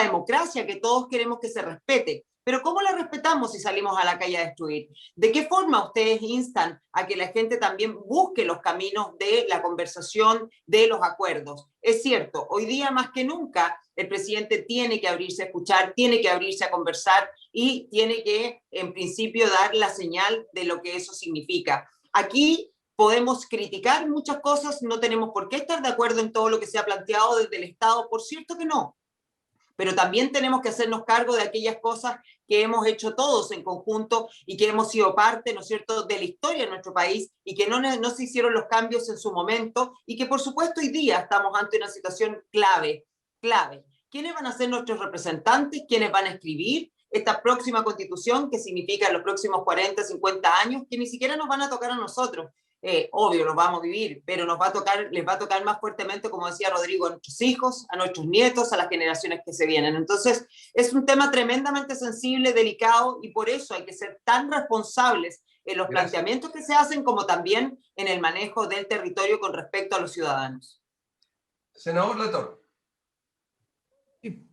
democracia que todos queremos que se respete. Pero ¿cómo la respetamos si salimos a la calle a destruir? ¿De qué forma ustedes instan a que la gente también busque los caminos de la conversación, de los acuerdos? Es cierto, hoy día más que nunca el presidente tiene que abrirse a escuchar, tiene que abrirse a conversar y tiene que, en principio, dar la señal de lo que eso significa. Aquí podemos criticar muchas cosas, no tenemos por qué estar de acuerdo en todo lo que se ha planteado desde el Estado, por cierto que no. Pero también tenemos que hacernos cargo de aquellas cosas que hemos hecho todos en conjunto y que hemos sido parte, ¿no es cierto?, de la historia de nuestro país, y que no se hicieron los cambios en su momento, y que por supuesto hoy día estamos ante una situación clave. ¿Quiénes van a ser nuestros representantes? ¿Quiénes van a escribir esta próxima constitución, que significa los próximos 40, 50 años, que ni siquiera nos van a tocar a nosotros? Obvio, los vamos a vivir, pero les va a tocar más fuertemente, como decía Rodrigo, a nuestros hijos, a nuestros nietos, a las generaciones que se vienen. Entonces, es un tema tremendamente sensible, delicado, y por eso hay que ser tan responsables en los planteamientos que se hacen, como también en el manejo del territorio con respecto a los ciudadanos. Senador Latorre.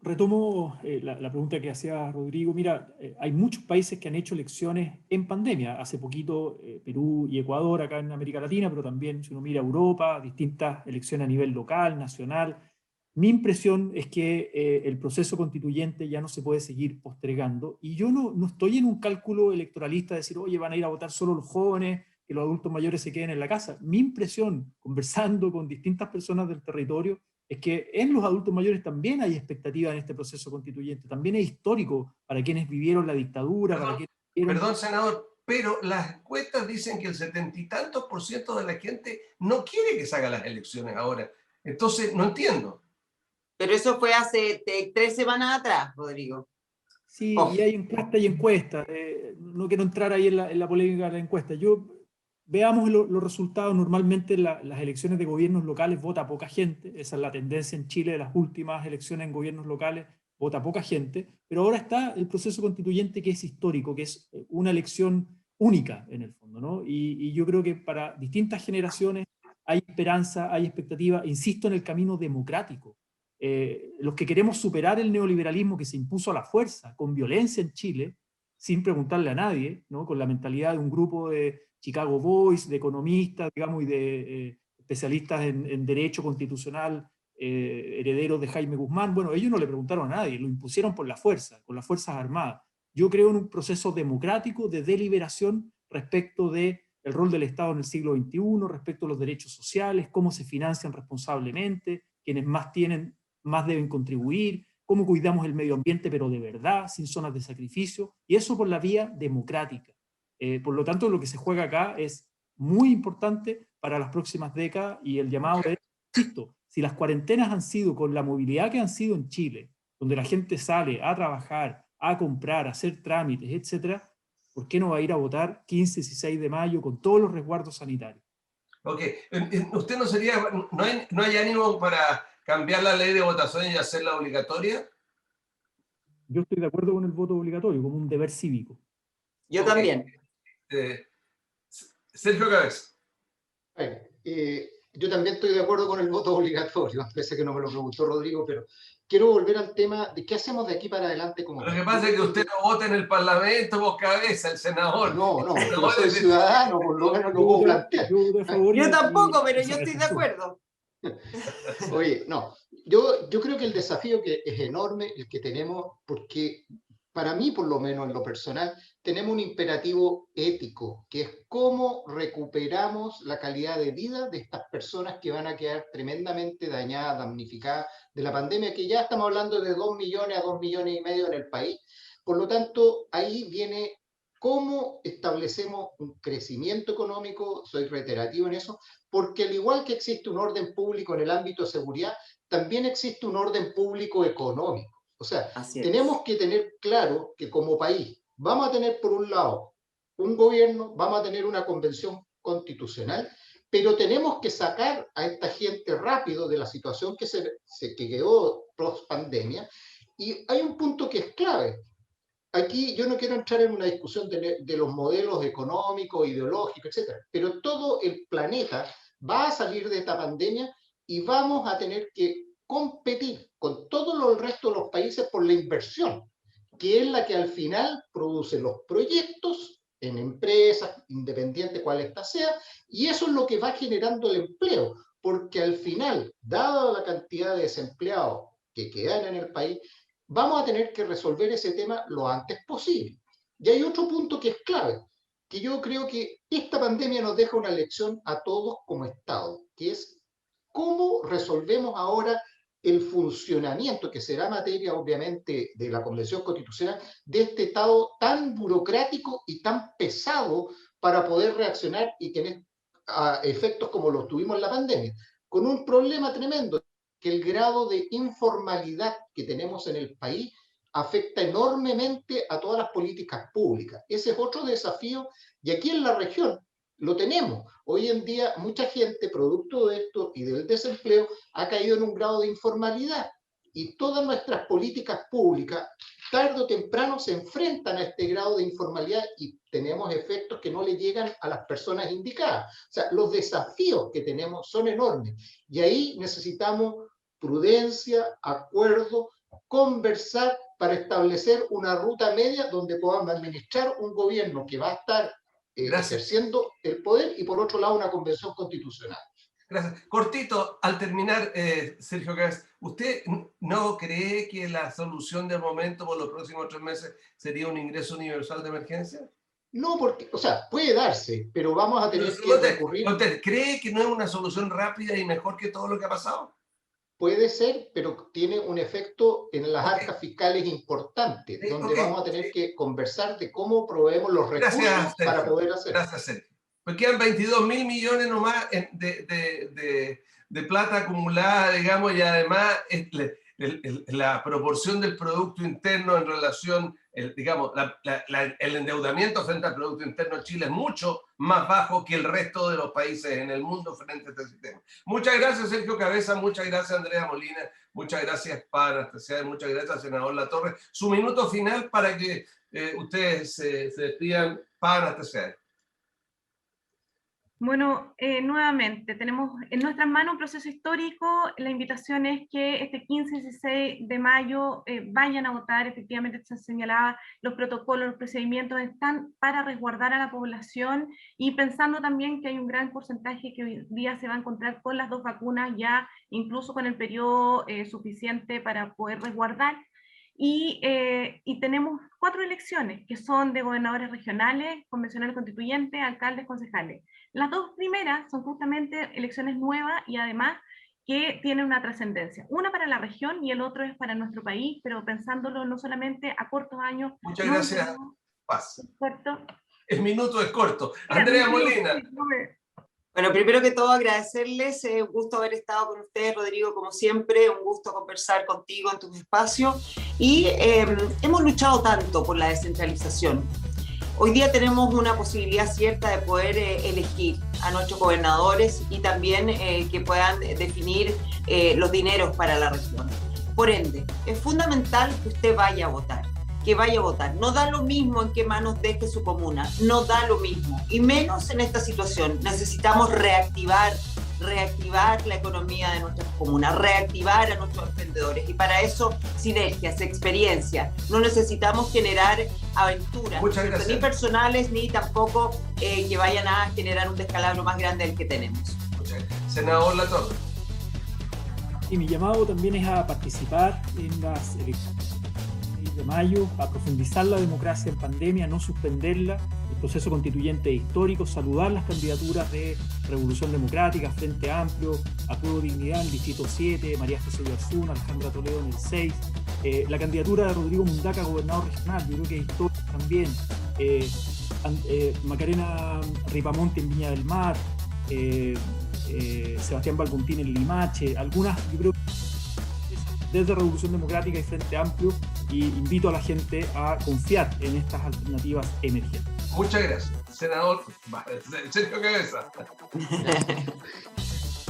Retomo la pregunta que hacía Rodrigo. Mira, hay muchos países que han hecho elecciones en pandemia. Hace poquito Perú y Ecuador acá en América Latina, pero también si uno mira Europa, distintas elecciones a nivel local, nacional. Mi impresión es que el proceso constituyente ya no se puede seguir postergando, y yo no estoy en un cálculo electoralista de decir, oye, van a ir a votar solo los jóvenes, que los adultos mayores se queden en la casa. Mi impresión, conversando con distintas personas del territorio, es que en los adultos mayores también hay expectativa en este proceso constituyente, también es histórico para quienes vivieron la dictadura. Perdón, senador, pero las encuestas dicen que el 70 y tantos % de la gente no quiere que se hagan las elecciones ahora. Entonces, no entiendo. Pero eso fue hace 3 semanas atrás, Rodrigo. Sí, y hay encuesta y encuesta. No quiero entrar ahí en la polémica de la encuesta. Veamos los resultados. Normalmente las elecciones de gobiernos locales vota poca gente. Esa es la tendencia en Chile de las últimas elecciones en gobiernos locales, vota poca gente. Pero ahora está el proceso constituyente, que es histórico, que es una elección única en el fondo, ¿no? Y yo creo que para distintas generaciones hay esperanza, hay expectativa. Insisto en el camino democrático. Los que queremos superar el neoliberalismo que se impuso a la fuerza, con violencia en Chile, sin preguntarle a nadie, ¿no? Con la mentalidad de un grupo de Chicago Boys, de economistas, digamos, y de especialistas en derecho constitucional, herederos de Jaime Guzmán. Bueno, ellos no le preguntaron a nadie, lo impusieron por la fuerza, con las Fuerzas Armadas. Yo creo en un proceso democrático de deliberación respecto del rol del Estado en el siglo XXI, respecto a los derechos sociales, cómo se financian responsablemente, quienes más tienen, más deben contribuir, cómo cuidamos el medio ambiente, pero de verdad, sin zonas de sacrificio, y eso por la vía democrática. Por lo tanto, lo que se juega acá es muy importante para las próximas décadas, y el llamado es, insisto, si las cuarentenas han sido con la movilidad que han sido en Chile, donde la gente sale a trabajar, a comprar, a hacer trámites, etcétera, ¿por qué no va a ir a votar 15, 16 de mayo con todos los resguardos sanitarios? Ok, ¿usted no sería, no hay ánimo para cambiar la ley de votación y hacerla obligatoria? Yo estoy de acuerdo con el voto obligatorio, como un deber cívico. Yo Ok. también. Sergio Cabeza. Bueno, yo también estoy de acuerdo con el voto obligatorio, pese a que no me lo preguntó Rodrigo, pero quiero volver al tema de qué hacemos de aquí para adelante como Lo que país. pasa es que usted no vota en el Parlamento, vos Cabeza, el senador. No, no, El pero senador soy es de- ciudadano, por lo menos lo puedo plantear. Yo voté a favor Yo tampoco, pero y yo se estoy de rechazó. acuerdo. Oye, no, yo creo que el desafío que es enorme el que tenemos, porque para mí, por lo menos en lo personal, tenemos un imperativo ético, que es cómo recuperamos la calidad de vida de estas personas que van a quedar tremendamente dañadas, damnificadas de la pandemia, que ya estamos hablando de 2 millones a 2 millones y medio en el país. Por lo tanto, ahí viene cómo establecemos un crecimiento económico, soy reiterativo en eso, porque al igual que existe un orden público en el ámbito de seguridad, también existe un orden público económico. O sea, tenemos que tener claro que como país vamos a tener por un lado un gobierno, vamos a tener una convención constitucional, pero tenemos que sacar a esta gente rápido de la situación que quedó post pandemia. Y hay un punto que es clave. Aquí yo no quiero entrar en una discusión de los modelos económicos, ideológicos, etcétera, pero todo el planeta va a salir de esta pandemia y vamos a tener que competir con todo el resto de los países por la inversión, que es la que al final produce los proyectos en empresas, independiente cual ésta sea, y eso es lo que va generando el empleo, porque al final, dada la cantidad de desempleados que quedan en el país, vamos a tener que resolver ese tema lo antes posible. Y hay otro punto que es clave, que yo creo que esta pandemia nos deja una lección a todos como Estado, que es cómo resolvemos ahora el funcionamiento, que será materia obviamente de la Convención Constitucional, de este Estado tan burocrático y tan pesado para poder reaccionar y tener efectos como los tuvimos en la pandemia, con un problema tremendo, que el grado de informalidad que tenemos en el país afecta enormemente a todas las políticas públicas. Ese es otro desafío, y aquí en la región lo tenemos. Hoy en día mucha gente, producto de esto y del desempleo, ha caído en un grado de informalidad, y todas nuestras políticas públicas, tarde o temprano, se enfrentan a este grado de informalidad y tenemos efectos que no le llegan a las personas indicadas. O sea, los desafíos que tenemos son enormes, y ahí necesitamos prudencia, acuerdo, conversar para establecer una ruta media donde podamos administrar un gobierno que va a estar ejerciendo el poder, y por otro lado una convención constitucional. Gracias. Cortito, al terminar, Sergio Cabeza, ¿usted no cree que la solución del momento por los próximos 3 meses sería un ingreso universal de emergencia? No, porque, o sea, puede darse, pero vamos a tener que recurrir. ¿Usted cree que no es una solución rápida y mejor que todo lo que ha pasado? Puede ser, pero tiene un efecto en las arcas fiscales importantes, donde vamos a tener que conversar de cómo proveemos los recursos para poder hacerlo. Gracias, Sergio. Pues quedan 22.000 millones nomás de plata acumulada, digamos, y además la proporción del Producto Interno en relación, digamos, el endeudamiento frente al Producto Interno de Chile es mucho más bajo que el resto de los países en el mundo frente a este sistema. Muchas gracias, Sergio Cabeza, muchas gracias, Andrea Molina, muchas gracias, muchas gracias, senador Latorre. Su minuto final para que ustedes se despidan, Anastasiades. Bueno, nuevamente, tenemos en nuestras manos un proceso histórico. La invitación es que este 15 y 16 de mayo vayan a votar. Efectivamente, se señalaba, los protocolos, los procedimientos están para resguardar a la población, y pensando también que hay un gran porcentaje que hoy día se va a encontrar con las 2 vacunas, ya incluso con el periodo suficiente para poder resguardar. Y tenemos 4 elecciones, que son de gobernadores regionales, convencionales constituyentes, alcaldes, concejales. Las 2 primeras son justamente elecciones nuevas y además que tienen una trascendencia. Una para la región y el otro es para nuestro país, pero pensándolo no solamente a cortos años. Muchas gracias, Paz. Corto. El minuto es corto. Andrea Molina. Bueno, primero que todo agradecerles, un gusto haber estado con ustedes, Rodrigo, como siempre, un gusto conversar contigo en tu espacio, y hemos luchado tanto por la descentralización. Hoy día tenemos una posibilidad cierta de poder elegir a nuestros gobernadores y también que puedan definir los dineros para la región. Por ende, es fundamental que usted vaya a votar. Que vaya a votar. No da lo mismo en qué manos deje su comuna, no da lo mismo, y menos en esta situación. Necesitamos reactivar la economía de nuestras comunas, reactivar a nuestros emprendedores, y para eso sinergias, experiencia. No necesitamos generar aventuras, ni personales, ni tampoco que vayan a generar un descalabro más grande del que tenemos. Muchas gracias. Senador Latorre. Y mi llamado también es a participar en las elecciones de mayo, a profundizar la democracia en pandemia, no suspenderla, el proceso constituyente histórico, saludar las candidaturas de Revolución Democrática, Frente Amplio, Apruebo Dignidad en el Distrito 7, María José Garzún, Alejandra Toledo en el 6, la candidatura de Rodrigo Mundaca, gobernador regional, yo creo que es histórico también, Macarena Ripamonte en Viña del Mar, Sebastián Balbontín en Limache, algunas, yo creo que desde Revolución Democrática y Frente Amplio, y invito a la gente a confiar en estas alternativas emergentes. Muchas gracias, senador. Sergio Cabeza.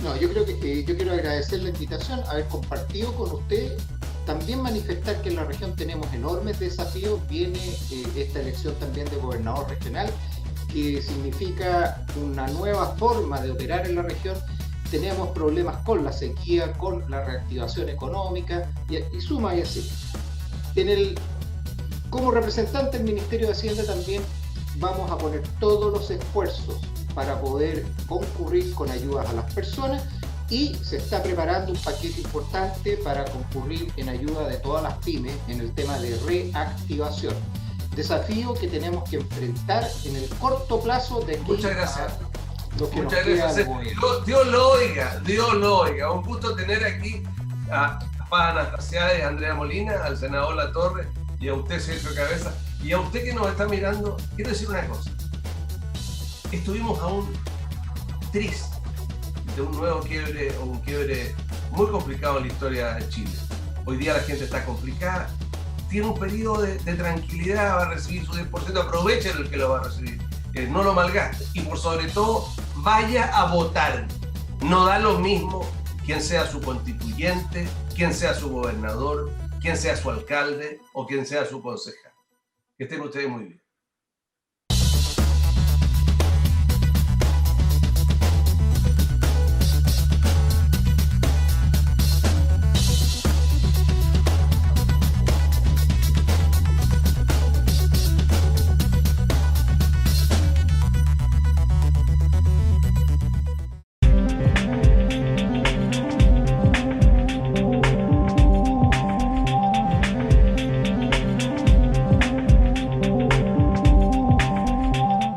No, yo creo que yo quiero agradecer la invitación, haber compartido con usted, también manifestar que en la región tenemos enormes desafíos. Viene esta elección también de gobernador regional, que significa una nueva forma de operar en la región. Tenemos problemas con la sequía, con la reactivación económica y suma y así. Como representante del Ministerio de Hacienda también vamos a poner todos los esfuerzos para poder concurrir con ayudas a las personas, y se está preparando un paquete importante para concurrir en ayuda de todas las pymes en el tema de reactivación. Desafío que tenemos que enfrentar en el corto plazo de aquí. Muchas gracias. Muchas gracias. Dios lo oiga, Dios lo oiga. Un gusto tener aquí a Paz Anastasiades, a Andrea Molina, al senador Latorre y a usted, Sergio Cabeza. Y a usted que nos está mirando, quiero decir una cosa. Estuvimos a un tris de un nuevo quiebre, o un quiebre muy complicado en la historia de Chile. Hoy día la gente está complicada, tiene un periodo de tranquilidad, va a recibir su 10%, aprovechen el que lo va a recibir, no lo malgaste, y por sobre todo, vaya a votar. No da lo mismo quién sea su constituyente, quién sea su gobernador, quién sea su alcalde o quién sea su concejal. Que estén ustedes muy bien.